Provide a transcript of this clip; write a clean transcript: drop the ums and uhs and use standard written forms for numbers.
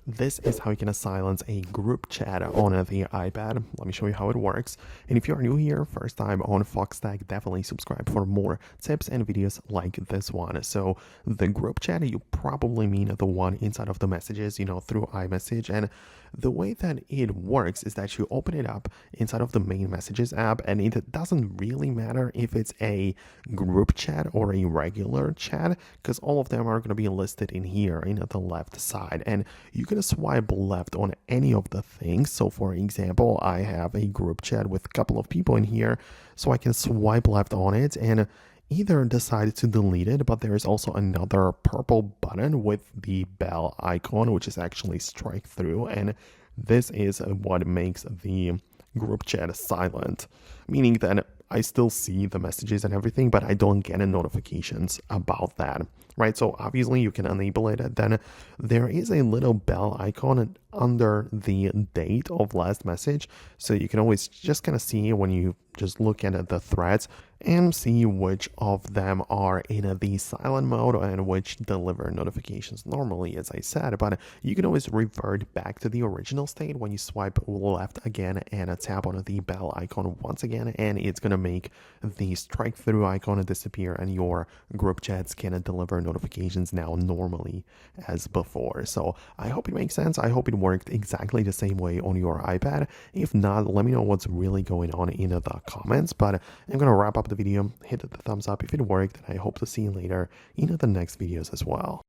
This is how you can silence a group chat on the iPad. Let me show you how it works. And if you're new here, first time on Foxtecc, definitely subscribe for more tips and videos like this one. So the group chat, you probably mean the one inside of the messages, through iMessage. And the way that it works is that you open it up inside of the main messages app, and it doesn't really matter if it's a group chat or a regular chat, because all of them are going to be listed in here in the left side. And you can swipe left on any of the things. So for example, I have a group chat with a couple of people in here, so I can swipe left on it and either decide to delete it, but there is also another purple button with the bell icon, which is actually strike through, and this is what makes the group chat silent, meaning that I still see the messages and everything, but I don't get notifications about that, right? So obviously you can enable it. Then there is a little bell icon under the date of last message, so you can always just kind of see when you just look at the threads and see which of them are in the silent mode and which deliver notifications normally, as I said. But you can always revert back to the original state when you swipe left again and tap on the bell icon once again, and it's going to make the strike through icon disappear, and your group chats can deliver notifications now normally as before. So I hope it makes sense. I hope it worked exactly the same way on your iPad. If not, let me know what's really going on in the comments. But I'm going to wrap up the video. Hit the thumbs up if it worked, and I hope to see you later in the next videos as well.